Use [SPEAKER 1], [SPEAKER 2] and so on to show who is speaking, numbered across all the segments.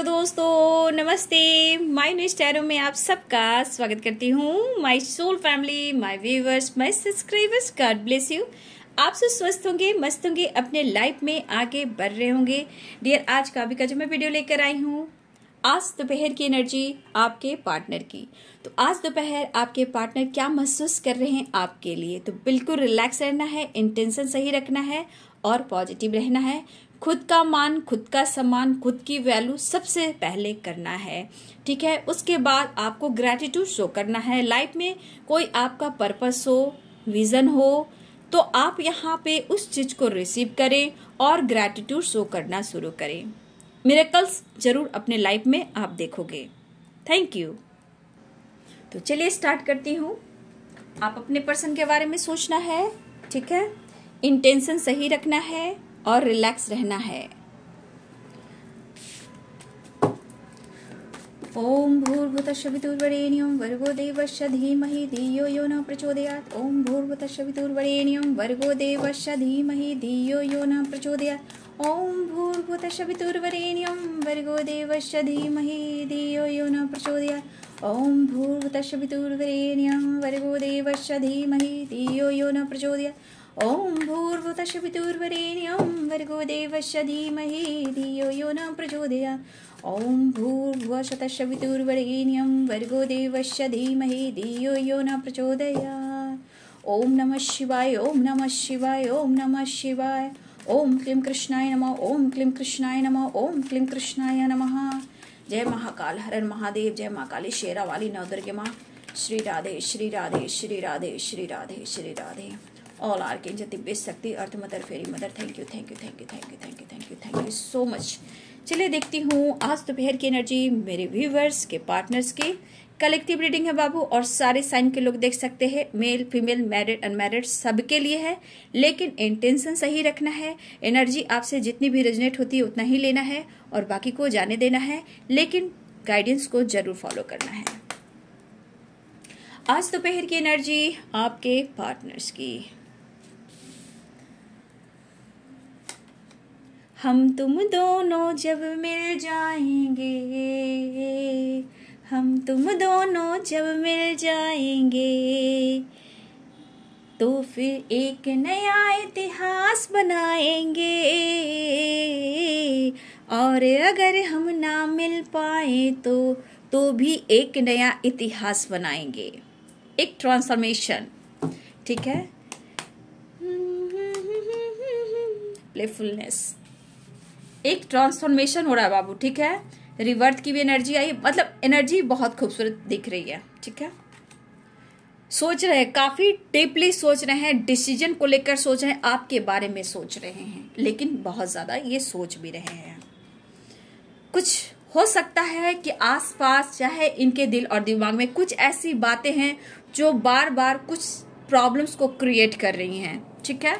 [SPEAKER 1] Hello दोस्तों, नमस्ते। My new tarot में आप सबका स्वागत करती हूँ। My soul family, my viewers, my subscribers, God bless you. आप सब स्वस्थ होंगे, मस्त होंगे, अपने लाइफ में आगे बढ़ रहे होंगे। डियर, आज का जो मैं वीडियो लेकर आई हूँ, आज दोपहर की एनर्जी आपके पार्टनर की। तो आज दोपहर आपके पार्टनर क्या महसूस कर रहे हैं आपके लिए। तो बिल्कुल रिलैक्स रहना है, इंटेंशन सही रखना है और पॉजिटिव रहना है। खुद का मान, खुद का सम्मान, खुद की वैल्यू सबसे पहले करना है, ठीक है। उसके बाद आपको ग्रैटिट्यूड शो करना है। लाइफ में कोई आपका पर्पस हो, विजन हो, तो आप यहाँ पे उस चीज को रिसीव करें और ग्रैटिट्यूड शो करना शुरू करें। मिरेकल्स जरूर अपने लाइफ में आप देखोगे। Thank you. तो चलिए स्टार्ट करती हूँ। आप अपने पर्सन के बारे में सोचना है, ठीक है। इंटेंशन सही रखना है और रिलैक्स रहना है। ओम भूर्भुवस्सुः वितुर्वरेण्यं भर्गो देवस्य धीमहि धियो यो न प्रचोदयात्। ओम भूर्भुवस्सुः वितुर्वरेण्यं भर्गो देवस्य धीमहि धियो यो न प्रचोदयात्। ओम भूर्भुवस्सुः वितुर्वरेण्यं भर्गो देवस्य धीमहि धियो यो न प्रचोदयात्। ओम भूर्भुवस्सुः वितुर्वरेण्यं भर्गो देवस्य धीमहि धियो यो न प्रचोदयात्। ओम भूर्भुवस्सुः वितुर्वरेण्यं भर्गो देवस्य धीमहि धियो यो न प्रचोदयात्। ओम भूर्भुवस्सुः वितुर्वरेण्यं भर्गो देवस्य धीमहि धियो यो न प्रचोदयात्। ओम नमः शिवाय, ओम नमः शिवाय, ओम नमः शिवाय। ओम क्लीं कृष्णाय नमः, ओम क्लीं कृष्णाय नमः, ओम क्लीं कृष्णाय नमः। जय महाकाल, हर महादेव, जय माँ काली, शेरा वाली, नवदुर्गे माँ। श्री राधे, श्री राधे, श्री राधे, श्री राधे, श्री राधे। ऑल आर्कएंजल, दिव्य शक्ति, earth mother, fairy mother, thank you, thank you, thank you, thank you, thank you, thank you, thank you so much. चलिए देखती हूँ आज दोपहर की एनर्जी मेरे व्यूवर्स के, पार्टनर्स की। कलेक्टिव रीडिंग है बाबू, और सारे साइन के लोग देख सकते हैं। मेल, फीमेल, मैरिड, अनमैरिड सबके लिए है, लेकिन इंटेंशन सही रखना है। एनर्जी आपसे जितनी भी रेजोनेट होती है उतना ही लेना है और बाकी को जाने देना है, लेकिन गाइडेंस को जरूर फॉलो करना है। आज दोपहर की एनर्जी आपके पार्टनर्स की। हम तुम दोनों जब मिल जाएंगे, हम तुम दोनों जब मिल जाएंगे, तो फिर एक नया इतिहास बनाएंगे। और अगर हम ना मिल पाए तो भी एक नया इतिहास बनाएंगे। एक ट्रांसफॉर्मेशन, ठीक है। प्लेफुलनेस, एक ट्रांसफॉर्मेशन हो रहा है बाबू, ठीक है। रिवर्थ की भी एनर्जी आई, मतलब एनर्जी बहुत खूबसूरत दिख रही है, ठीक है। सोच रहे हैं, काफी डीपली सोच रहे हैं, डिसीजन को लेकर सोच रहे हैं, आपके बारे में सोच रहे हैं, लेकिन बहुत ज्यादा ये सोच भी रहे हैं। कुछ हो सकता है कि आसपास, चाहे इनके दिल और दिमाग में कुछ ऐसी बातें हैं जो बार बार कुछ प्रॉब्लम्स को क्रिएट कर रही हैं, ठीक है।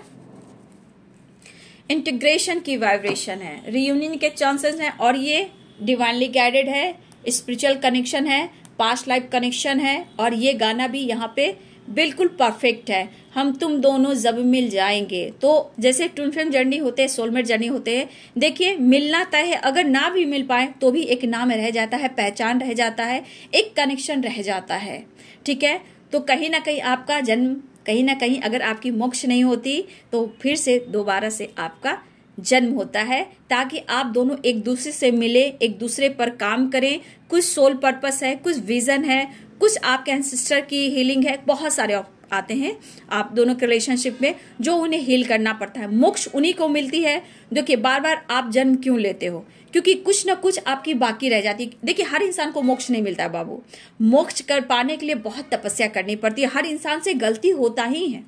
[SPEAKER 1] इंटीग्रेशन की वाइब्रेशन है, रियूनियन के चांसेस हैं, और ये डिवाइनली गाइडेड है, स्पिरिचुअल कनेक्शन है, पास्ट लाइफ कनेक्शन है, और ये गाना भी यहाँ पे बिल्कुल परफेक्ट है। हम तुम दोनों जब मिल जाएंगे, तो जैसे ट्विन फ्लेम जर्नी होते हैं, सोलमेट जर्नी होते हैं। देखिए, मिलना तय है, अगर ना भी मिल पाए तो भी एक नाम रह जाता है, पहचान रह जाता है, एक कनेक्शन रह जाता है, ठीक है। तो कहीं ना कहीं आपका जन्म, कहीं ना कहीं अगर आपकी मोक्ष नहीं होती तो फिर से दोबारा से आपका जन्म होता है, ताकि आप दोनों एक दूसरे से मिले, एक दूसरे पर काम करें। कुछ सोल पर्पस है, कुछ विजन है, कुछ आपके एंसेस्टर की हीलिंग है, बहुत सारे आते हैं आप दोनों के रिलेशनशिप में, जो उन्हें हील करना पड़ता है। मोक्ष उन्हीं को मिलती है जो कि बार बार आप जन्म क्यों लेते हो, क्योंकि कुछ ना कुछ आपकी बाकी रह जाती है। देखिए, हर इंसान को मोक्ष नहीं मिलता है बाबू। मोक्ष कर पाने के लिए बहुत तपस्या करनी पड़ती है। हर इंसान से गलती होता ही है।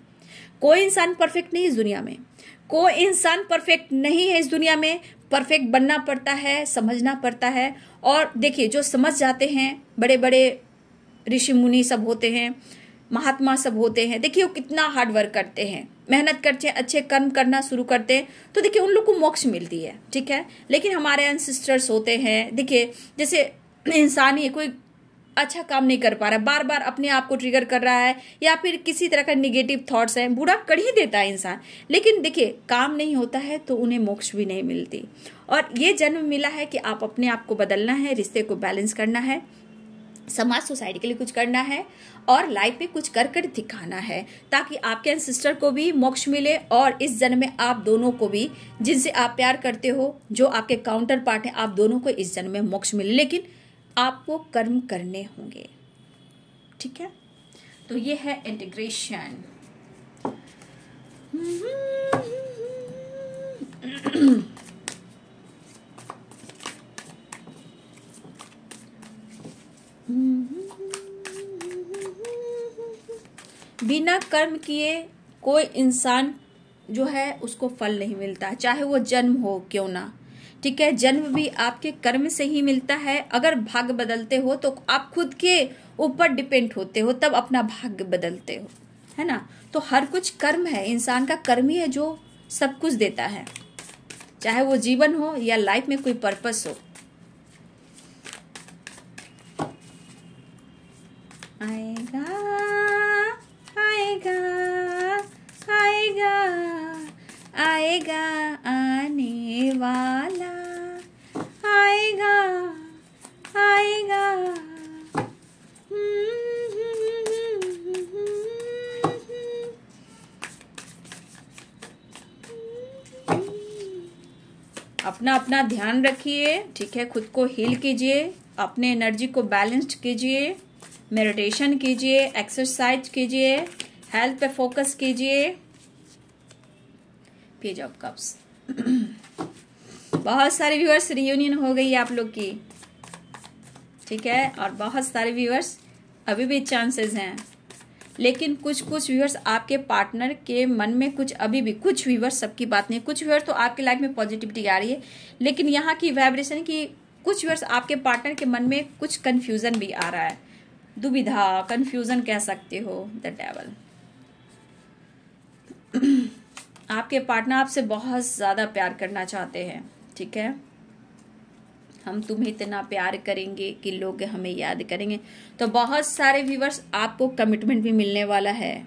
[SPEAKER 1] कोई इंसान परफेक्ट नहीं इस दुनिया में, कोई इंसान परफेक्ट नहीं है इस दुनिया में। परफेक्ट बनना पड़ता है, समझना पड़ता है। और देखिए, जो समझ जाते हैं, बड़े बड़े ऋषि मुनि सब होते हैं, महात्मा सब होते हैं, देखिए वो कितना हार्ड वर्क करते हैं, मेहनत करते हैं, अच्छे कर्म करना शुरू करते हैं, तो देखिए उन लोग को मोक्ष मिलती है, ठीक है। लेकिन हमारे एंसेस्टर्स होते हैं, देखिए जैसे इंसान ही कोई अच्छा काम नहीं कर पा रहा है, बार बार अपने आप को ट्रिगर कर रहा है, या फिर किसी तरह का निगेटिव थॉट्स है, बुरा कर ही देता है इंसान। लेकिन देखिए काम नहीं होता है तो उन्हें मोक्ष भी नहीं मिलती। और ये जन्म मिला है कि आप अपने आप को बदलना है, रिश्ते को बैलेंस करना है, समाज सोसाइटी के लिए कुछ करना है और लाइफ में कुछ कर कर दिखाना है, ताकि आपके एंसेस्टर को भी मोक्ष मिले और इस जन्म में आप दोनों को भी, जिनसे आप प्यार करते हो, जो आपके काउंटर पार्ट है, आप दोनों को इस जन्म में मोक्ष मिले। लेकिन आपको कर्म करने होंगे, ठीक है। तो ये है इंटीग्रेशन। बिना कर्म किए कोई इंसान जो है उसको फल नहीं मिलता, चाहे वो जन्म हो क्यों ना, ठीक है। जन्म भी आपके कर्म से ही मिलता है। अगर भाग्य बदलते हो तो आप खुद के ऊपर डिपेंड होते हो, तब अपना भाग्य बदलते हो, है ना। तो हर कुछ कर्म है, इंसान का कर्म ही है जो सब कुछ देता है, चाहे वो जीवन हो या लाइफ में कोई पर्पस हो। आएगा आएगा आएगा आएगा आने वाला, आएगा आएगा। अपना अपना ध्यान रखिए, ठीक है। खुद को हील कीजिए, अपने एनर्जी को बैलेंस्ड कीजिए, मेडिटेशन कीजिए, एक्सरसाइज कीजिए, हेल्थ पे फोकस कीजिए। Page of cups. बहुत सारे व्यूअर्स रियूनियन हो गई आप लोग की, ठीक है। और बहुत सारे व्यूअर्स अभी भी चांसेस हैं, लेकिन कुछ कुछ व्यूअर्स आपके पार्टनर के मन में कुछ अभी भी, कुछ व्यूअर्स, सबकी बात नहीं, कुछ व्यूअर्स तो आपके लाइफ में पॉजिटिविटी आ रही है, लेकिन यहाँ की वाइब्रेशन की कुछ व्यूअर्स आपके पार्टनर के मन में कुछ कंफ्यूजन भी आ रहा है, दुविधा, कंफ्यूजन कह सकते हो, द डेवल। आपके पार्टनर आपसे बहुत ज्यादा प्यार करना चाहते हैं, ठीक है। हम तुम्हें इतना प्यार करेंगे कि लोग हमें याद करेंगे। तो बहुत सारे व्यूअर्स आपको कमिटमेंट भी मिलने वाला है,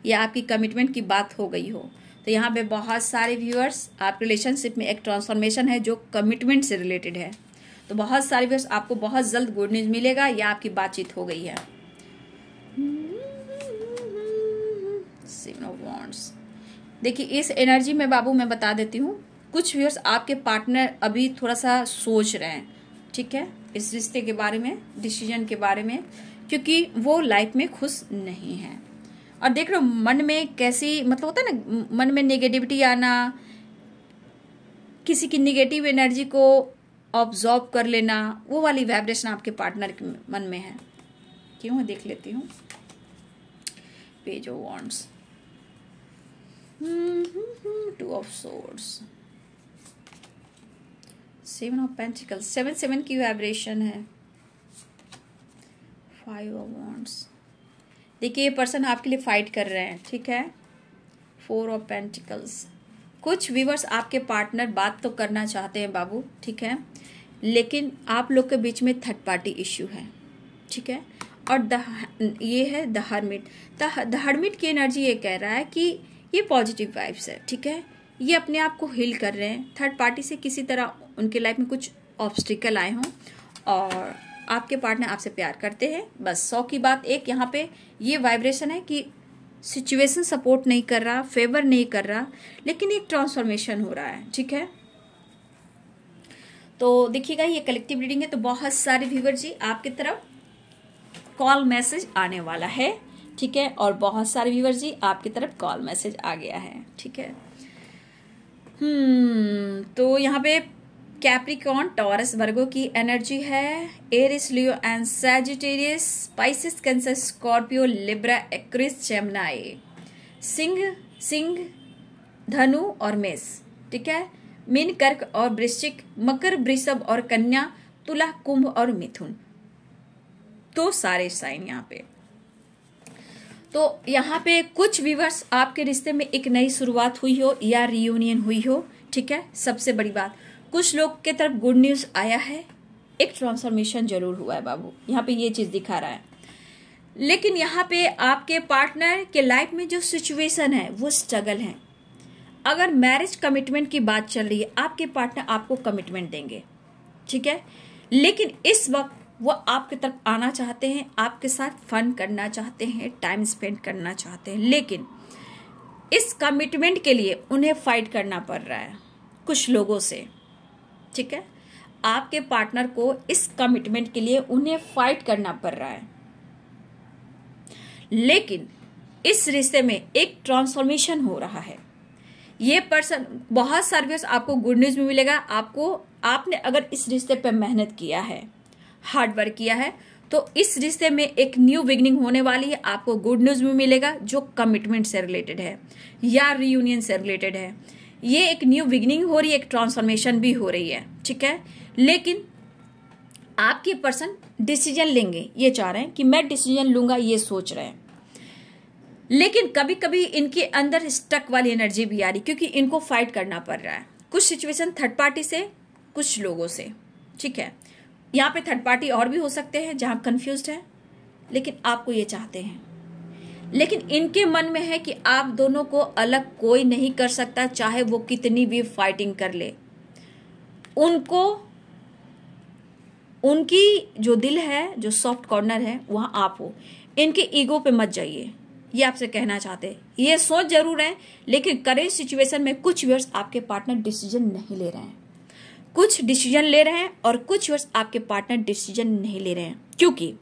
[SPEAKER 1] या आपकी कमिटमेंट की बात हो गई हो। तो यहाँ पे बहुत सारे व्यूअर्स, आप रिलेशनशिप में एक ट्रांसफॉर्मेशन है जो कमिटमेंट से रिलेटेड है। तो बहुत सारे व्यूअर्स आपको बहुत जल्द गुड न्यूज मिलेगा, या आपकी बातचीत हो गई है। Seven of wands. देखिए इस एनर्जी में बाबू मैं बता देती हूँ, कुछ व्यूअर्स आपके पार्टनर अभी थोड़ा सा सोच रहे हैं, ठीक है, इस रिश्ते के बारे में, डिसीजन के बारे में, क्योंकि वो लाइफ में खुश नहीं है। और देख रहे हो मन में कैसी, मतलब होता है ना, मन में नेगेटिविटी आना, किसी की नेगेटिव एनर्जी को ऑब्जॉर्व कर लेना, वो वाली वाइब्रेशन आपके पार्टनर के मन में है। क्यों, देख लेती हूँ। Page of wands, two of swords, seven of pentacles, 7 की वाइब्रेशन है, 5 ऑफ वॉन्ड्स। देखिए ये पर्सन आपके लिए फाइट कर रहे हैं, ठीक है। 4 ऑफ पेंटिकल्स। कुछ व्यूअर्स आपके पार्टनर बात तो करना चाहते हैं बाबू, ठीक है, लेकिन आप लोग के बीच में थर्ड पार्टी इश्यू है, ठीक है। और ये है द हर्मिट। द हर्मिट की एनर्जी ये कह रहा है कि ये पॉजिटिव वाइब्स है, ठीक है। ये अपने आप को हील कर रहे हैं। थर्ड पार्टी से किसी तरह उनके लाइफ में कुछ ऑब्स्टिकल आए हों और आपके पार्टनर आपसे प्यार करते हैं। बस 100 की बात एक यहाँ पे ये वाइब्रेशन है कि सिचुएशन सपोर्ट नहीं कर रहा, फेवर नहीं कर रहा, लेकिन एक ट्रांसफॉर्मेशन हो रहा है, ठीक है। तो देखिएगा ये कलेक्टिव रीडिंग है, तो बहुत सारे व्यूअर जी आपकी तरफ कॉल मैसेज आने वाला है, ठीक है। और बहुत सारे व्यूअर जी आपकी तरफ कॉल मैसेज आ गया है, ठीक है। तो यहाँ पे कैप्रिकॉर्न, टॉरस, वर्गो की एनर्जी है, Aries, Leo and Sagittarius, Pisces, Cancer, Scorpio, Libra, Aquarius, Gemini, सिंह, धनु और मेष, ठीक है। मीन, कर्क और वृश्चिक, मकर, वृषभ और कन्या, तुला, कुंभ और मिथुन। तो सारे साइन यहाँ पे। तो यहाँ पे कुछ व्यूअर्स आपके रिश्ते में एक नई शुरुआत हुई हो या रियूनियन हुई हो, ठीक है। सबसे बड़ी बात, कुछ लोग के तरफ गुड न्यूज आया है, एक ट्रांसफॉर्मेशन जरूर हुआ है बाबू, यहाँ पे ये चीज दिखा रहा है। लेकिन यहाँ पे आपके पार्टनर के लाइफ में जो सिचुएशन है वो स्ट्रगल है। अगर मैरिज कमिटमेंट की बात चल रही है, आपके पार्टनर आपको कमिटमेंट देंगे, ठीक है, लेकिन इस वक्त वो आपकी तरफ आना चाहते हैं, आपके साथ फन करना चाहते हैं, टाइम स्पेंड करना चाहते हैं, लेकिन इस कमिटमेंट के लिए उन्हें फाइट करना पड़ रहा है कुछ लोगों से, ठीक है। आपके पार्टनर को इस कमिटमेंट के लिए उन्हें फाइट करना पड़ रहा है, लेकिन इस रिश्ते में एक ट्रांसफॉर्मेशन हो रहा है। ये पर्सन बहुत सर्विस आपको गुड न्यूज में मिलेगा। आपने अगर इस रिश्ते पे मेहनत किया है, हार्ड वर्क किया है, तो इस रिश्ते में एक न्यू बिगनिंग होने वाली है। आपको गुड न्यूज में मिलेगा जो कमिटमेंट से रिलेटेड है या रियूनियन से रिलेटेड है। ये एक न्यू बिगनिंग हो रही है, एक ट्रांसफॉर्मेशन भी हो रही है, ठीक है। लेकिन आपके पर्सन डिसीजन लेंगे, ये चाह रहे हैं कि मैं डिसीजन लूंगा, ये सोच रहे हैं। लेकिन कभी कभी इनके अंदर स्टक वाली एनर्जी भी आ रही, क्योंकि इनको फाइट करना पड़ रहा है कुछ सिचुएशन थर्ड पार्टी से, कुछ लोगों से, ठीक है। यहाँ पे थर्ड पार्टी और भी हो सकते हैं जहां कंफ्यूज्ड है, लेकिन आपको ये चाहते हैं। लेकिन इनके मन में है कि आप दोनों को अलग कोई नहीं कर सकता, चाहे वो कितनी भी फाइटिंग कर ले। उनकी जो दिल है, जो सॉफ्ट कॉर्नर है, वहां आप हो। इनके ईगो पे मत जाइए, ये आपसे कहना चाहते हैं। ये सोच जरूर है, लेकिन करेंट सिचुएशन में कुछ व्यूअर्स आपके पार्टनर डिसीजन नहीं ले रहे हैं, कुछ डिसीजन ले रहे हैं और कुछ व्यूअर्स आपके पार्टनर डिसीजन नहीं ले रहे हैं। क्योंकि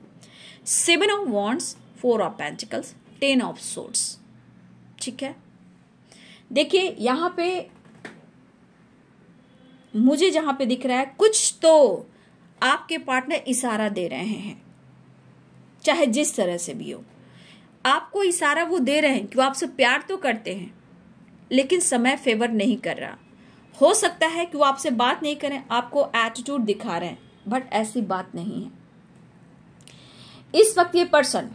[SPEAKER 1] 7 of wands, 4 of pentacles, 10 of swords, ठीक है। देखिए यहां पे मुझे जहां पे दिख रहा है, कुछ तो आपके पार्टनर इशारा दे रहे हैं, चाहे जिस तरह से भी हो। आपको इशारा वो दे रहे हैं कि वो आपसे प्यार तो करते हैं, लेकिन समय फेवर नहीं कर रहा। हो सकता है कि वो आपसे बात नहीं करें, आपको एटीट्यूड दिखा रहे हैं, बट ऐसी बात नहीं है। इस वक्त ये पर्सन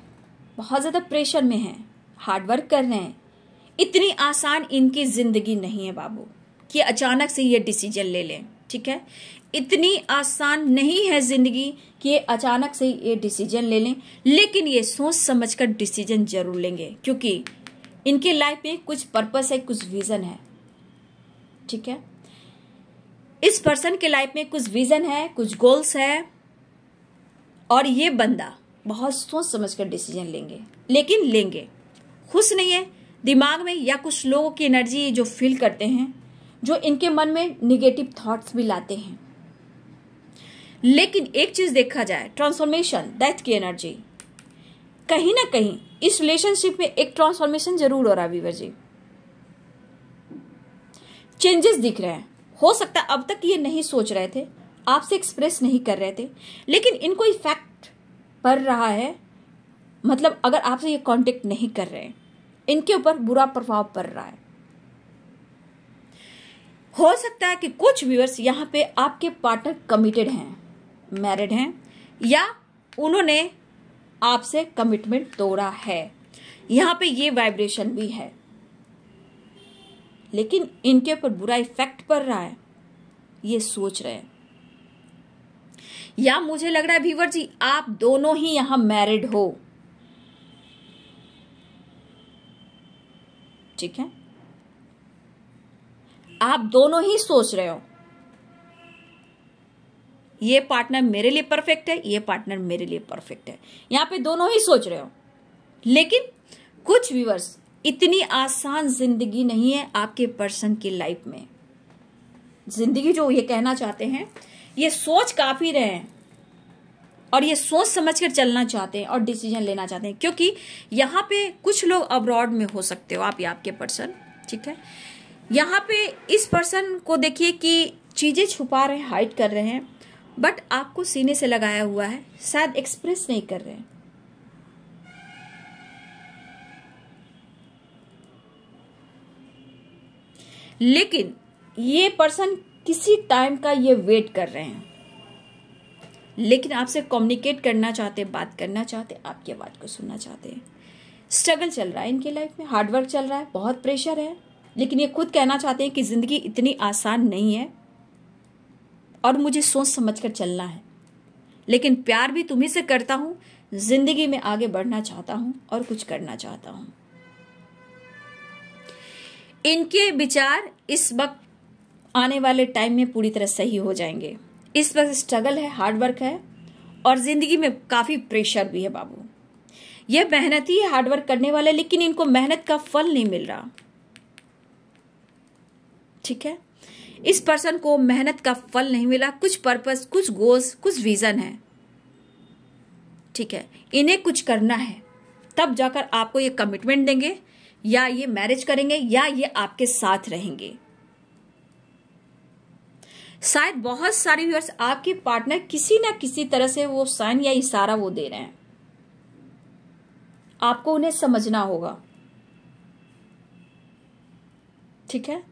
[SPEAKER 1] बहुत ज्यादा प्रेशर में है, हार्डवर्क कर रहे हैं। इतनी आसान इनकी जिंदगी नहीं है बाबू कि अचानक से ये डिसीजन ले लें, ठीक है। इतनी आसान नहीं है जिंदगी कि ये अचानक से ये डिसीजन ले लें, लेकिन ये सोच समझकर डिसीजन जरूर लेंगे, क्योंकि इनके लाइफ में कुछ पर्पस है, कुछ विजन है, ठीक है। इस पर्सन के लाइफ में कुछ विजन है, कुछ गोल्स है, और ये बंदा बहुत सोच समझकर डिसीजन लेंगे, लेकिन लेंगे। खुश नहीं है दिमाग में, या कुछ लोगों की एनर्जी जो फील करते हैं, जो इनके मन में निगेटिव थॉट्स भी लाते हैं। लेकिन एक चीज देखा जाए, ट्रांसफॉर्मेशन, डेथ की एनर्जी, कहीं ना कहीं इस रिलेशनशिप में एक ट्रांसफॉर्मेशन जरूर हो रहा है वीवर जी। चेंजेस दिख रहे हैं। हो सकता है अब तक ये नहीं सोच रहे थे, आपसे एक्सप्रेस नहीं कर रहे थे, लेकिन इनको इफेक्ट पड़ रहा है। मतलब अगर आपसे ये कांटेक्ट नहीं कर रहे हैं, इनके ऊपर बुरा प्रभाव पड़ रहा है। हो सकता है कि कुछ व्यूअर्स यहाँ पे आपके पार्टनर कमिटेड हैं, मैरिड हैं, या उन्होंने आपसे कमिटमेंट तोड़ा है। यहाँ पे ये वाइब्रेशन भी है, लेकिन इनके ऊपर बुरा इफेक्ट पड़ रहा है, ये सोच रहे हैं। या मुझे लग रहा है व्यूअर जी, आप दोनों ही यहां मैरिड हो, ठीक है। आप दोनों ही सोच रहे हो ये पार्टनर मेरे लिए परफेक्ट है, ये पार्टनर मेरे लिए परफेक्ट है। यहां पे दोनों ही सोच रहे हो, लेकिन कुछ व्यूअर्स, इतनी आसान जिंदगी नहीं है आपके पर्सन की लाइफ में। जिंदगी जो ये कहना चाहते हैं, ये सोच काफी रहे हैं, और ये सोच समझकर चलना चाहते हैं और डिसीजन लेना चाहते हैं। क्योंकि यहाँ पे कुछ लोग अब्रॉड में हो सकते हो आप या आपके पर्सन, ठीक है। यहाँ पे इस पर्सन को देखिए कि चीजें छुपा रहे हैं, हाइड कर रहे हैं, बट आपको सीने से लगाया हुआ है, शायद एक्सप्रेस नहीं कर रहे हैं। लेकिन ये पर्सन किसी टाइम का ये वेट कर रहे हैं, लेकिन आपसे कम्युनिकेट करना चाहते, बात करना चाहते, आपकी आवाज को सुनना चाहते हैं। स्ट्रगल चल रहा है इनके लाइफ में, हार्डवर्क चल रहा है, बहुत प्रेशर है, लेकिन ये खुद कहना चाहते हैं कि जिंदगी इतनी आसान नहीं है और मुझे सोच समझकर चलना है। लेकिन प्यार भी तुम्ही से करता हूं, जिंदगी में आगे बढ़ना चाहता हूं और कुछ करना चाहता हूं। इनके विचार इस वक्त आने वाले टाइम में पूरी तरह सही हो जाएंगे। इस वक्त स्ट्रगल है, हार्डवर्क है और जिंदगी में काफी प्रेशर भी है बाबू। ये मेहनती है, हार्डवर्क करने वाले, लेकिन इनको मेहनत का फल नहीं मिल रहा। ठीक है, इस पर्सन को मेहनत का फल नहीं मिला। कुछ पर्पस, कुछ गोल्स, कुछ विजन है। ठीक है, इन्हें कुछ करना है, तब जाकर आपको ये कमिटमेंट देंगे, या ये मैरिज करेंगे, या ये आपके साथ रहेंगे। शायद बहुत सारे व्यूअर्स आपके पार्टनर किसी ना किसी तरह से वो साइन या इशारा वो दे रहे हैं, आपको उन्हें समझना होगा। ठीक है,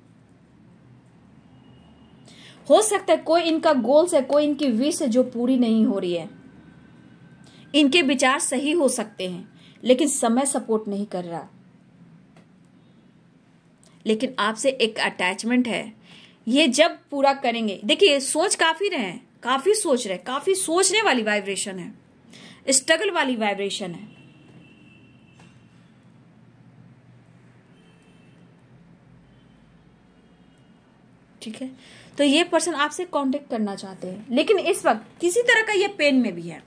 [SPEAKER 1] हो सकता है कोई इनका गोल्स है, कोई इनकी विश है जो पूरी नहीं हो रही है। इनके विचार सही हो सकते हैं, लेकिन समय सपोर्ट नहीं कर रहा। लेकिन आपसे एक अटैचमेंट है, ये जब पूरा करेंगे। देखिए, सोच काफी रहे हैं, काफी सोच रहे, काफी सोचने वाली वाइब्रेशन है, स्ट्रगल वाली वाइब्रेशन है। ठीक है, तो ये पर्सन आपसे कांटेक्ट करना चाहते हैं, लेकिन इस वक्त किसी तरह का ये पेन में भी है।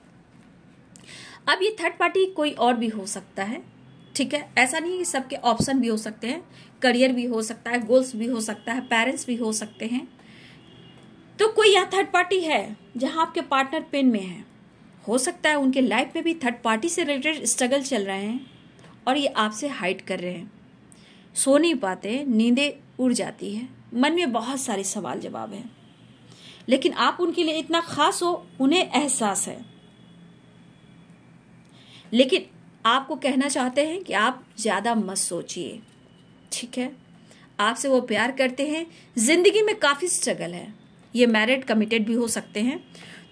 [SPEAKER 1] अब ये थर्ड पार्टी कोई और भी हो सकता है। ठीक है, ऐसा नहीं कि सबके ऑप्शन भी हो सकते हैं, करियर भी हो सकता है, गोल्स भी हो सकता है, पेरेंट्स भी हो सकते हैं। तो कोई यहाँ थर्ड पार्टी है जहां आपके पार्टनर पेन में है। हो सकता है उनके लाइफ में भी थर्ड पार्टी से रिलेटेड स्ट्रगल चल रहे हैं और ये आपसे हाइड कर रहे हैं। सो नहीं पाते, नींदें उड़ जाती है, मन में बहुत सारे सवाल जवाब हैं, लेकिन आप उनके लिए इतना खास हो, उन्हें एहसास है। लेकिन आपको कहना चाहते हैं कि आप ज्यादा मत सोचिए। ठीक है, आपसे वो प्यार करते हैं, जिंदगी में काफी स्ट्रगल है। ये मैरिड कमिटेड भी हो सकते हैं,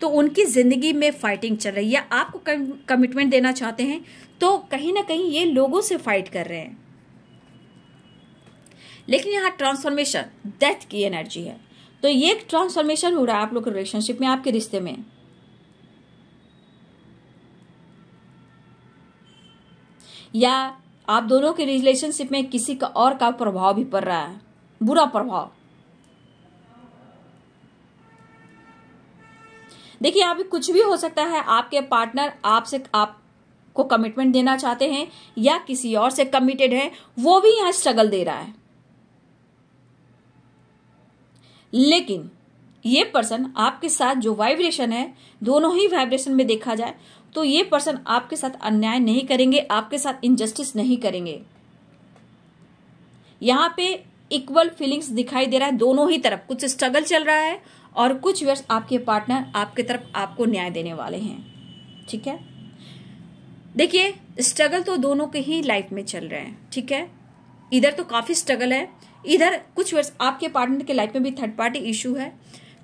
[SPEAKER 1] तो उनकी जिंदगी में फाइटिंग चल रही है। आपको कमिटमेंट देना चाहते हैं, तो कहीं ना कहीं ये लोगों से फाइट कर रहे हैं। लेकिन यहाँ ट्रांसफॉर्मेशन, डेथ की एनर्जी है, तो ये एक ट्रांसफॉर्मेशन हो रहा है आप लोग के रिलेशनशिप में, आपके रिश्ते में। या आप दोनों के रिलेशनशिप में किसी का और का प्रभाव भी पड़ रहा है, बुरा प्रभाव। देखिए, यहाँ पे कुछ भी हो सकता है। आपके पार्टनर आपसे आपको कमिटमेंट देना चाहते हैं, या किसी और से कमिटेड है, वो भी यहाँ स्ट्रगल दे रहा है। लेकिन ये पर्सन आपके साथ जो वाइब्रेशन है, दोनों ही वाइब्रेशन में देखा जाए तो ये पर्सन आपके साथ अन्याय नहीं करेंगे, आपके साथ इनजस्टिस नहीं करेंगे। यहां पे इक्वल फीलिंग्स दिखाई दे रहा है दोनों ही तरफ। कुछ स्ट्रगल चल रहा है और कुछ वर्ष आपके पार्टनर आपके तरफ आपको न्याय देने वाले हैं। ठीक है, देखिए, स्ट्रगल तो दोनों के ही लाइफ में चल रहे हैं। ठीक है, इधर तो काफी स्ट्रगल है, इधर कुछ वर्ष आपके पार्टनर के लाइफ में भी थर्ड पार्टी इशू है।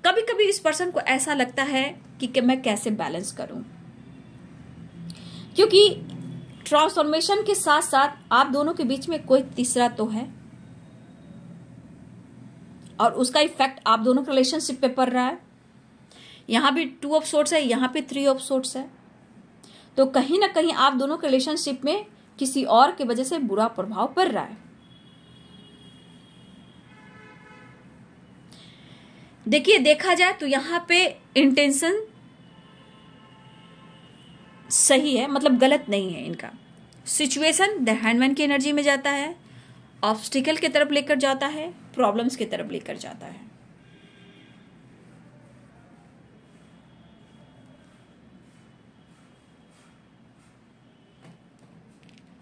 [SPEAKER 1] कभी कभी इस पर्सन को ऐसा लगता है कि मैं कैसे बैलेंस करूं, क्योंकि ट्रांसफॉर्मेशन के साथ साथ आप दोनों के बीच में कोई तीसरा तो है और उसका इफेक्ट आप दोनों के रिलेशनशिप पे पड़ रहा है। यहां भी 2 ऑफ सोर्ड्स है, यहां पे 3 ऑफ सोर्ड्स है, तो कहीं ना कहीं आप दोनों के रिलेशनशिप में किसी और की वजह से बुरा प्रभाव पड़ रहा है। देखिए, देखा जाए तो यहां पे इंटेंशन सही है, मतलब गलत नहीं है इनका। सिचुएशन द हैंडमैन की एनर्जी में जाता है, ऑब्स्टिकल की तरफ लेकर जाता है, प्रॉब्लम्स की तरफ लेकर जाता है।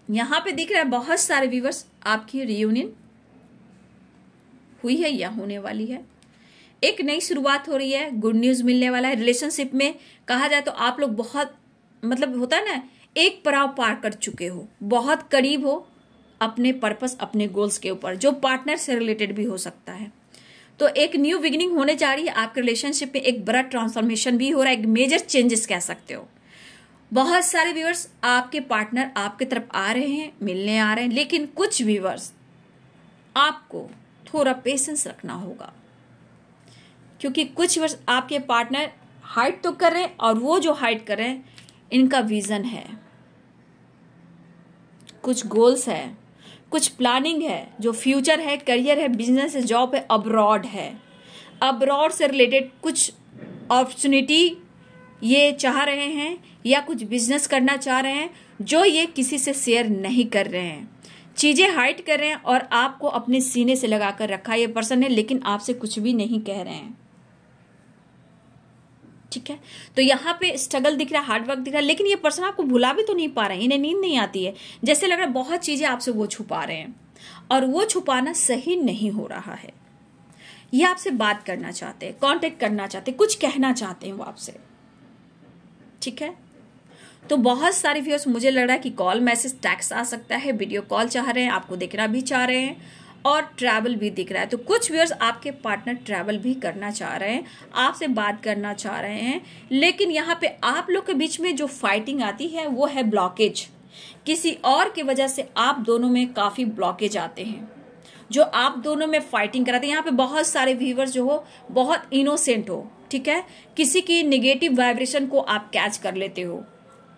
[SPEAKER 1] यहां पे दिख रहा है बहुत सारे व्यूवर्स आपकी रियूनियन हुई है या होने वाली है। एक नई शुरुआत हो रही है, गुड न्यूज मिलने वाला है। रिलेशनशिप में कहा जाए तो आप लोग बहुत, मतलब होता है ना, एक पड़ाव पार कर चुके हो, बहुत करीब हो अपने पर्पस, अपने गोल्स के ऊपर, जो पार्टनर से रिलेटेड भी हो सकता है। तो एक न्यू बिगिनिंग होने जा रही है आपके रिलेशनशिप में, एक बड़ा ट्रांसफॉर्मेशन भी हो रहा है, एक मेजर चेंजेस कह सकते हो। बहुत सारे व्यूअर्स आपके पार्टनर आपके तरफ आ रहे हैं, मिलने आ रहे हैं, लेकिन कुछ व्यूअर्स आपको थोड़ा पेशेंस रखना होगा, क्योंकि कुछ वर्ष आपके पार्टनर हाइड तो कर रहे हैं, और वो जो हाइड कर रहे हैं इनका विजन है, कुछ गोल्स है, कुछ प्लानिंग है, जो फ्यूचर है, करियर है, बिजनेस है, जॉब है, अब्रॉड है, अब्रॉड से रिलेटेड कुछ अपॉर्चुनिटी ये चाह रहे हैं या कुछ बिजनेस करना चाह रहे हैं जो ये किसी से शेयर नहीं कर रहे हैं, चीजें हाइड कर रहे हैं और आपको अपने सीने से लगाकर रखा ये पर्सन है, लेकिन आपसे कुछ भी नहीं कह रहे हैं। ठीक है, तो यहाँ पे स्ट्रगल दिख रहा है, हार्डवर्क दिख रहा है, लेकिन ये पर्सन आपको भुला भी तो नहीं पा रहे हैं, इन्हें नींद नहीं आती है, जैसे लग रहा है बहुत चीजें आपसे वो छुपा रहे हैं, और वो छुपाना सही नहीं हो रहा है। ये आपसे बात करना चाहते हैं, कांटेक्ट करना चाहते हैं, कुछ कहना चाहते हैं वो आपसे। ठीक है, तो बहुत सारे व्यूअर्स मुझे लग रहा है कि कॉल, मैसेज, टैक्स आ सकता है, वीडियो कॉल चाह रहे हैं, आपको देखना भी चाह रहे हैं, और ट्रैवल भी दिख रहा है। तो कुछ व्यूअर्स आपके पार्टनर ट्रैवल भी करना चाह रहे हैं, आपसे बात करना चाह रहे हैं, लेकिन यहाँ पे आप लोग के बीच में जो फाइटिंग आती है वो है ब्लॉकेज। किसी और की वजह से आप दोनों में काफी ब्लॉकेज आते हैं, जो आप दोनों में फाइटिंग कराते हैं। यहाँ पे बहुत सारे व्यूअर्स जो हो बहुत इनोसेंट हो, ठीक है, किसी की निगेटिव वाइब्रेशन को आप कैच कर लेते हो,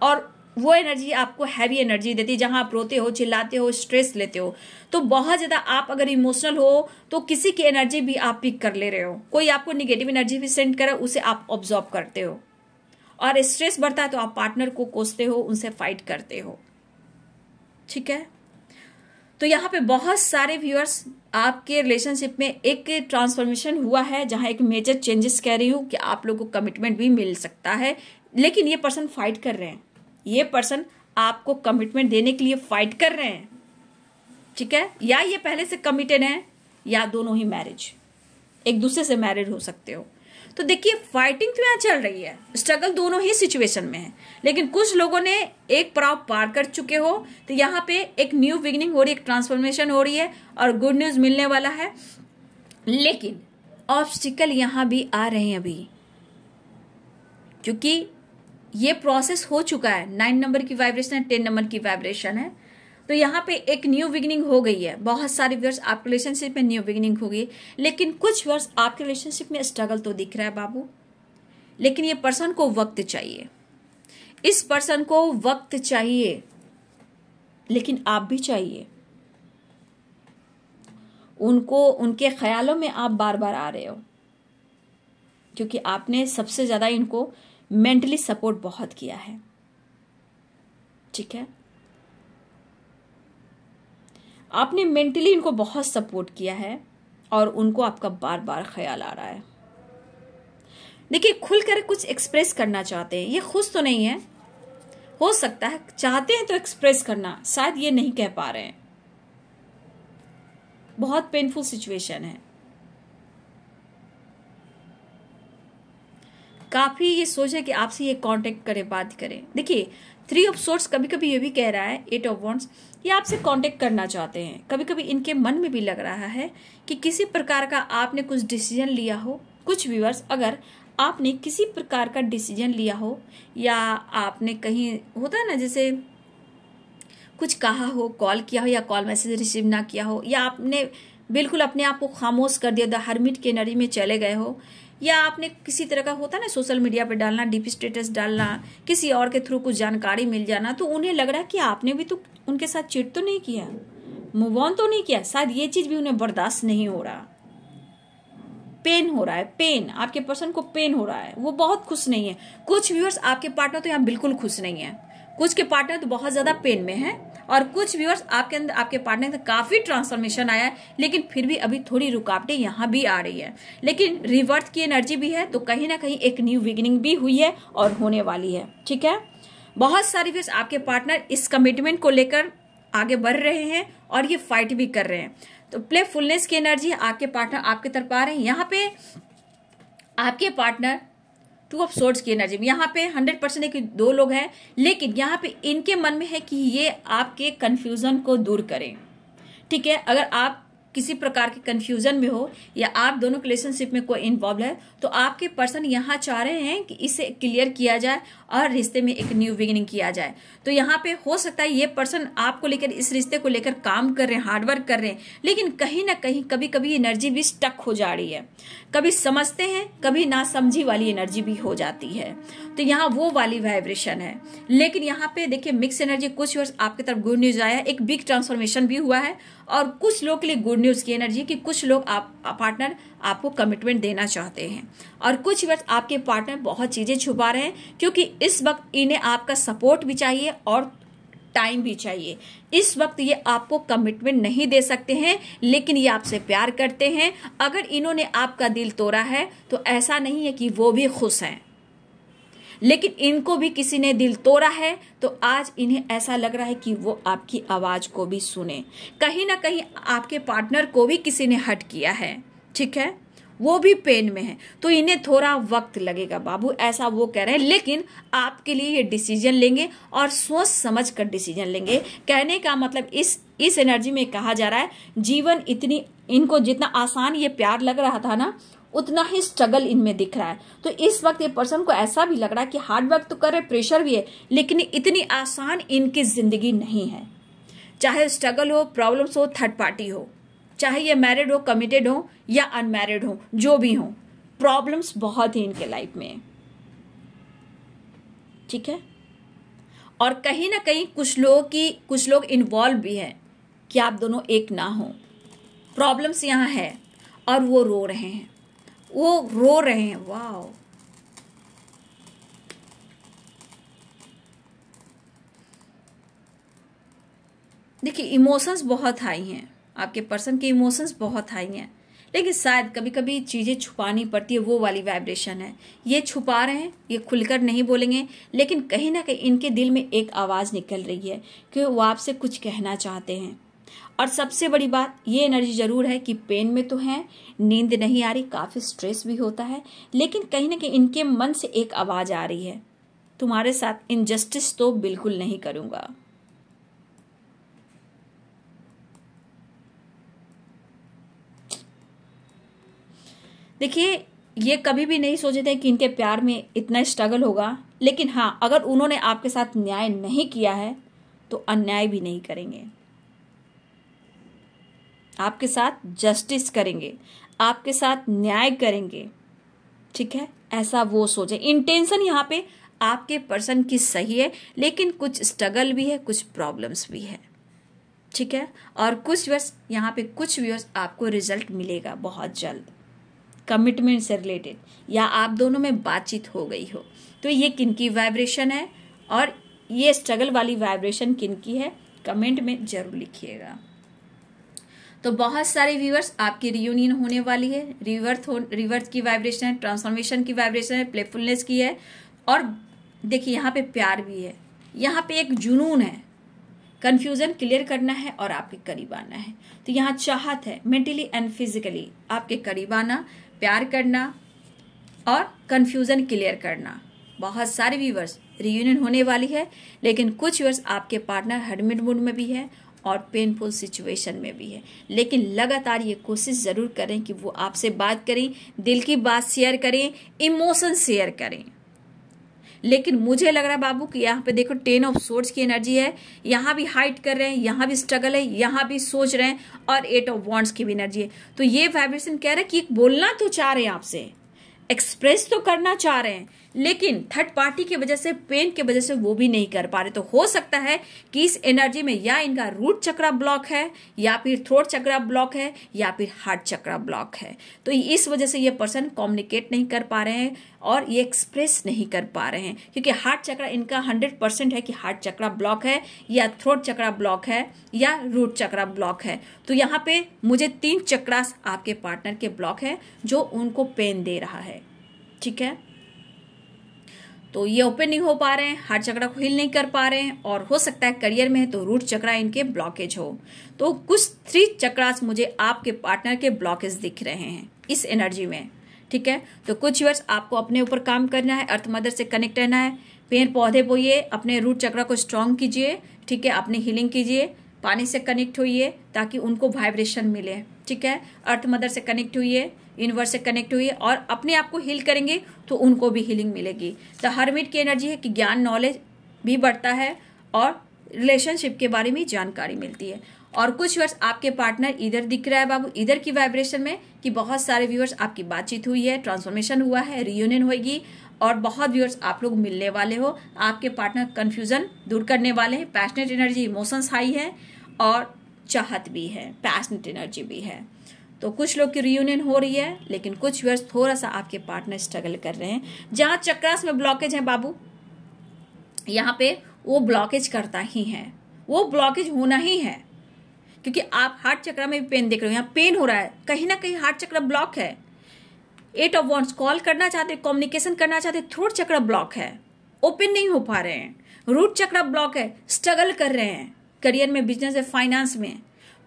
[SPEAKER 1] और वो एनर्जी आपको हैवी एनर्जी देती है, जहां आप रोते हो, चिल्लाते हो, स्ट्रेस लेते हो। तो बहुत ज्यादा आप अगर इमोशनल हो तो किसी की एनर्जी भी आप पिक कर ले रहे हो, कोई आपको निगेटिव एनर्जी भी सेंड करे, उसे आप ऑब्जॉर्व करते हो, और स्ट्रेस बढ़ता है तो आप पार्टनर को कोसते हो, उनसे फाइट करते हो। ठीक है, तो यहाँ पे बहुत सारे व्यूअर्स आपके रिलेशनशिप में एक ट्रांसफॉर्मेशन हुआ है, जहां एक मेजर चेंजेस कह रही हूं कि आप लोगों को कमिटमेंट भी मिल सकता है, लेकिन ये पर्सन फाइट कर रहे हैं, ये पर्सन आपको कमिटमेंट देने के लिए फाइट कर रहे हैं। ठीक है, या ये पहले से कमिटेड हैं, या दोनों ही मैरिज, एक दूसरे से मैरिड हो सकते हो। तो देखिए फाइटिंग तो यहाँ चल रही है, स्ट्रगल दोनों ही सिचुएशन में है, लेकिन कुछ लोगों ने एक पड़ाव पार कर चुके हो, तो यहाँ पे एक न्यू बिगिनिंग हो रही है, एक ट्रांसफॉर्मेशन हो रही है, और गुड न्यूज मिलने वाला है। लेकिन ऑब्स्टिकल यहाँ भी आ रहे हैं अभी, क्योंकि ये प्रोसेस हो चुका है। 9 नंबर की वाइब्रेशन है, 10 नंबर की वाइब्रेशन है, तो यहाँ पे एक न्यू बिगिनिंग हो गई है। बहुत सारे व्यूअर्स आपके रिलेशनशिप में न्यू बिगिनिंग हो गई, लेकिन कुछ व्यूअर्स आपके रिलेशनशिप में स्ट्रगल तो दिख रहा है बाबू, लेकिन ये पर्सन को वक्त चाहिए, इस पर्सन को वक्त चाहिए, लेकिन आप भी चाहिए उनको। उनके ख्यालों में आप बार बार आ रहे हो, क्योंकि आपने सबसे ज्यादा इनको मेंटली सपोर्ट बहुत किया है। ठीक है, आपने मेंटली इनको बहुत सपोर्ट किया है, और उनको आपका बार बार ख्याल आ रहा है। देखिए खुलकर कुछ एक्सप्रेस करना चाहते हैं, ये खुश तो नहीं है, हो सकता है चाहते हैं तो एक्सप्रेस करना, शायद ये नहीं कह पा रहे हैं, बहुत पेनफुल सिचुएशन है, काफी ये सोचे कि आपसे ये कांटेक्ट करें, बात करें। देखिए 3 ऑफ सोर्ड्स कभी कभी ये भी कह रहा है, 8 ऑफ वॉन्ड्स, ये आपसे कांटेक्ट करना चाहते हैं। कभी कभी इनके मन में भी लग रहा है कि किसी प्रकार का आपने कुछ डिसीजन लिया हो। कुछ व्यूअर्स, अगर आपने किसी प्रकार का डिसीजन लिया हो, या आपने कहीं होता है ना जैसे कुछ कहा हो, कॉल किया हो, या कॉल मैसेज रिसीव ना किया हो, या आपने बिल्कुल अपने आप को खामोश कर दिया, द हर्मिट की एनर्जी में चले गए हो, या आपने किसी तरह का होता ना सोशल मीडिया पे डालना, डीपी स्टेटस डालना, किसी और के थ्रू कुछ जानकारी मिल जाना, तो उन्हें लग रहा है कि आपने भी तो उनके साथ चीट तो नहीं किया, मूव ऑन तो नहीं किया, शायद ये चीज भी उन्हें बर्दाश्त नहीं हो रहा, पेन हो रहा है, पेन, आपके पर्सन को पेन हो रहा है, वो बहुत खुश नहीं है। कुछ व्यूअर्स आपके पार्टनर तो यहाँ बिल्कुल खुश नहीं है, कुछ के पार्टनर तो बहुत ज्यादा पेन में है, और कुछ व्यूअर्स आपके अंदर, आपके पार्टनर में काफी ट्रांसफॉर्मेशन आया है, लेकिन फिर भी अभी थोड़ी रुकावटें यहाँ भी आ रही है, लेकिन रिवर्थ की एनर्जी भी है, तो कहीं ना कहीं एक न्यू बिगिनिंग भी हुई है और होने वाली है। ठीक है, बहुत सारी व्यूअर्स आपके पार्टनर इस कमिटमेंट को लेकर आगे बढ़ रहे हैं, और ये फाइट भी कर रहे हैं, तो प्लेफुलनेस की एनर्जी आपके पार्टनर आपकी तरफ आ रहे हैं। यहाँ पे आपके पार्टनर 2 ऑफ सोर्ड्स की एनर्जी में, यहाँ पे 100% है कि 2 लोग हैं, लेकिन यहाँ पे इनके मन में है कि ये आपके कंफ्यूजन को दूर करें। ठीक है, अगर आप
[SPEAKER 2] किसी प्रकार के कंफ्यूजन में हो या आप दोनों रिलेशनशिप में कोई इन्वॉल्व है, तो आपके पर्सन यहाँ चाह रहे हैं कि इसे क्लियर किया जाए और रिश्ते में एक न्यू बिगिनिंग किया जाए। तो यहाँ पे हो सकता है ये पर्सन आपको लेकर, इस रिश्ते को लेकर काम कर रहे हैं, हार्डवर्क कर रहे हैं, लेकिन कहीं ना कहीं कभी कभी एनर्जी भी स्टक हो जा रही है। कभी समझते हैं, कभी ना समझी वाली एनर्जी भी हो जाती है। तो यहाँ वो वाली वाइब्रेशन है। लेकिन यहाँ पे देखिए मिक्स एनर्जी, कुछ वर्ष आपकी तरफ गुड न्यूज आया है, एक बिग ट्रांसफॉर्मेशन भी हुआ है, और कुछ लोग के लिए गुड न्यूज की एनर्जी कि कुछ लोग पार्टनर आपको कमिटमेंट देना चाहते हैं, और कुछ वर्ष आपके पार्टनर बहुत चीजें छुपा रहे हैं, क्योंकि इस वक्त इन्हें आपका सपोर्ट भी चाहिए और टाइम भी चाहिए। इस वक्त ये आपको कमिटमेंट नहीं दे सकते हैं, लेकिन ये आपसे प्यार करते हैं। अगर इन्होंने आपका दिल तोड़ा है तो ऐसा नहीं है कि वो भी खुश हैं, लेकिन इनको भी किसी ने दिल तोड़ा है, तो आज इन्हें ऐसा लग रहा है कि वो आपकी आवाज को भी सुने। कहीं ना कहीं आपके पार्टनर को भी किसी ने हर्ट किया है, ठीक है, वो भी पेन में है, तो इन्हें थोड़ा वक्त लगेगा बाबू, ऐसा वो कह रहे हैं। लेकिन आपके लिए ये डिसीजन लेंगे और सोच समझ कर डिसीजन लेंगे। कहने का मतलब इस एनर्जी में कहा जा रहा है, जीवन इनको जितना आसान ये प्यार लग रहा था ना, उतना ही स्ट्रगल इनमें दिख रहा है। तो इस वक्त ये पर्सन को ऐसा भी लग रहा है कि हार्ड वर्क तो कर रहे, प्रेशर भी है, लेकिन इतनी आसान इनकी जिंदगी नहीं है। चाहे स्ट्रगल हो, प्रॉब्लम्स हो, थर्ड पार्टी हो, चाहे ये मैरिड हो, कमिटेड हो या अनमैरिड हो, जो भी हो, प्रॉब्लम्स बहुत ही इनके लाइफ में, ठीक है। और कहीं ना कहीं कुछ लोग इन्वॉल्व भी है कि आप दोनों एक ना हो। प्रॉब्लम्स यहाँ है और वो रो रहे हैं, वाह। देखिए इमोशंस बहुत हाई हैं, आपके पर्सन के इमोशंस बहुत हाई हैं, लेकिन शायद कभी कभी चीज़ें छुपानी पड़ती है, वो वाली वाइब्रेशन है। ये छुपा रहे हैं, ये खुलकर नहीं बोलेंगे, लेकिन कहीं ना कहीं इनके दिल में एक आवाज़ निकल रही है कि वो आपसे कुछ कहना चाहते हैं। और सबसे बड़ी बात, ये एनर्जी जरूर है कि पेन में तो है, नींद नहीं आ रही, काफ़ी स्ट्रेस भी होता है, लेकिन कहीं ना कहीं इनके मन से एक आवाज़ आ रही है, तुम्हारे साथ इनजस्टिस तो बिल्कुल नहीं करूँगा। देखिए ये कभी भी नहीं सोचे थे कि इनके प्यार में इतना स्ट्रगल होगा, लेकिन हाँ, अगर उन्होंने आपके साथ न्याय नहीं किया है तो अन्याय भी नहीं करेंगे, आपके साथ जस्टिस करेंगे, आपके साथ न्याय करेंगे, ठीक है, ऐसा वो सोचे। इंटेंशन यहाँ पे आपके पर्सन की सही है, लेकिन कुछ स्ट्रगल भी है, कुछ प्रॉब्लम्स भी है, ठीक है। और कुछ व्यूअर्स यहाँ पे, कुछ व्यूअर्स आपको रिजल्ट मिलेगा बहुत जल्द, कमिटमेंट से रिलेटेड, या आप दोनों में बातचीत हो गई हो। तो ये किनकी वाइब्रेशन है और ये स्ट्रगल वाली वाइब्रेशन किनकी है, कमेंट में जरूर लिखिएगा। तो बहुत सारे व्यूअर्स आपकी रियूनियन होने वाली है, रिवर्थ की वाइब्रेशन है, ट्रांसफॉर्मेशन की वाइब्रेशन है, प्लेफुलनेस की है, और देखिए यहाँ पे प्यार भी है, यहाँ पे एक जुनून है, कंफ्यूजन क्लियर करना है और आपके करीब आना है। तो यहाँ चाहत है मेंटली एंड फिजिकली आपके करीब आना, प्यार करना और कंफ्यूजन क्लियर करना। बहुत सारे व्यूअर्स रियूनियन होने वाली है, लेकिन कुछ व्यूअर्स आपके पार्टनर हर्मिट मूड में भी है और पेनफुल सिचुएशन में भी है, लेकिन लगातार ये कोशिश जरूर करें कि वो आपसे बात करें, दिल की बात शेयर करें, इमोशन शेयर करें। लेकिन मुझे लग रहा है बाबू कि यहाँ पे देखो 10 ऑफ सोर्ड्स की एनर्जी है, यहाँ भी हाइड कर रहे हैं, यहाँ भी स्ट्रगल है, यहाँ भी सोच रहे हैं, और 8 ऑफ वॉन्ड्स की भी एनर्जी है। तो ये वाइब्रेशन कह रहा है कि बोलना तो चाह रहे हैं आपसे, एक्सप्रेस तो करना चाह रहे हैं, लेकिन थर्ड पार्टी की वजह से, पेन की वजह से वो भी नहीं कर पा रहे। तो हो सकता है कि इस एनर्जी में या इनका रूट चक्रा ब्लॉक है, या फिर थ्रोट चक्रा ब्लॉक है, या फिर हार्ट चक्रा ब्लॉक है। तो इस वजह से ये पर्सन कम्युनिकेट नहीं कर पा रहे हैं और ये एक्सप्रेस नहीं कर पा रहे हैं, क्योंकि हार्ट चक्रा इनका 100% है कि हार्ट चक्रा ब्लॉक है, या थ्रोट चक्रा ब्लॉक है, या रूट चक्रा ब्लॉक है। तो यहाँ पे मुझे 3 चक्रास आपके पार्टनर के ब्लॉक है जो उनको पेन दे रहा है, ठीक है। तो ये ओपन नहीं हो पा रहे हैं, हार्ट चक्रा को हील नहीं कर पा रहे हैं, और हो सकता है करियर में है तो रूट चक्रा इनके ब्लॉकेज हो। तो कुछ 3 चक्रास मुझे आपके पार्टनर के ब्लॉकेज दिख रहे हैं इस एनर्जी में, ठीक है। तो कुछ वर्ष आपको अपने ऊपर काम करना है, अर्थ मदर से कनेक्ट रहना है, पेड़ पौधे बोइए, अपने रूट चक्रा को स्ट्रांग कीजिए, ठीक है, अपनी हीलिंग कीजिए, पानी से कनेक्ट होइए ताकि उनको वाइब्रेशन मिले, ठीक है। अर्थ मदर से कनेक्ट होइए, यूनिवर्स से कनेक्ट हुई और अपने आप को हील करेंगे तो उनको भी हीलिंग मिलेगी। द हर्मिट की एनर्जी है कि ज्ञान नॉलेज भी बढ़ता है और रिलेशनशिप के बारे में जानकारी मिलती है। और कुछ व्यूअर्स आपके पार्टनर इधर दिख रहा है बाबू, इधर की वाइब्रेशन में कि बहुत सारे व्यूअर्स आपकी बातचीत हुई है, ट्रांसफॉर्मेशन हुआ है, रियूनियन होगी और बहुत व्यूअर्स आप लोग मिलने वाले हो। आपके पार्टनर कंफ्यूजन दूर करने वाले हैं। पैशनेट एनर्जी, इमोशंस हाई है और चाहत भी है, पैशनेट एनर्जी भी है। तो कुछ लोग की रियूनियन हो रही है, लेकिन कुछ व्यूअर्स थोड़ा सा आपके पार्टनर स्ट्रगल कर रहे हैं। जहां चक्रास में ब्लॉकेज है बाबू, यहाँ पे वो ब्लॉकेज करता ही है, वो ब्लॉकेज होना ही है, क्योंकि आप हार्ट चक्र में भी पेन देख रहे हो, यहाँ पेन हो रहा है, कहीं ना कहीं हार्ट चक्र ब्लॉक है। 8 ऑफ वॉन्ड्स, कॉल करना चाहते, कम्युनिकेशन करना चाहते, थ्रोट चक्र ब्लॉक है, ओपन नहीं हो पा रहे हैं। रूट चक्र ब्लॉक है, स्ट्रगल कर रहे हैं करियर में, बिजनेस में, फाइनेंस में।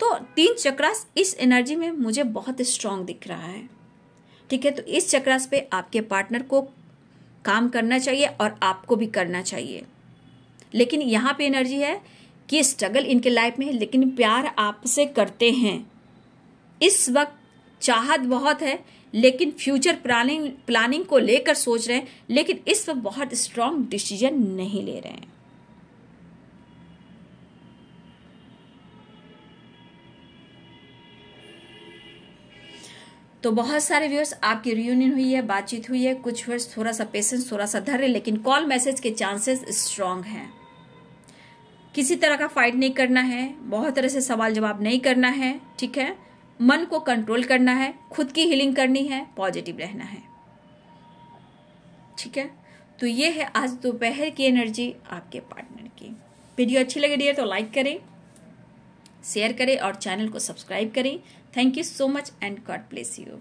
[SPEAKER 2] तो 3 चक्रास इस एनर्जी में मुझे बहुत स्ट्रांग दिख रहा है, ठीक है। तो इस चक्रास पे आपके पार्टनर को काम करना चाहिए और आपको भी करना चाहिए। लेकिन यहाँ पे एनर्जी है कि स्ट्रगल इनके लाइफ में है, लेकिन प्यार आपसे करते हैं। इस वक्त चाहत बहुत है, लेकिन फ्यूचर प्लानिंग को लेकर सोच रहे हैं, लेकिन इस वक्त बहुत स्ट्रांग डिसीजन नहीं ले रहे हैं। तो बहुत सारे व्यूअर्स आपकी रियूनियन हुई है, बातचीत हुई है। कुछ व्यूअर्स थोड़ा सा पेशेंस, थोड़ा सा धैर्य, लेकिन कॉल मैसेज के चांसेस स्ट्रांग हैं। किसी तरह का फाइट नहीं करना है, बहुत तरह से सवाल जवाब नहीं करना है, ठीक है। मन को कंट्रोल करना है, खुद की हीलिंग करनी है, पॉजिटिव रहना है, ठीक है। तो ये है आज दोपहर की एनर्जी आपके पार्टनर की। वीडियो अच्छी लगे डियर तो लाइक करें, शेयर करें और चैनल को सब्सक्राइब करें। Thank you so much and God bless you.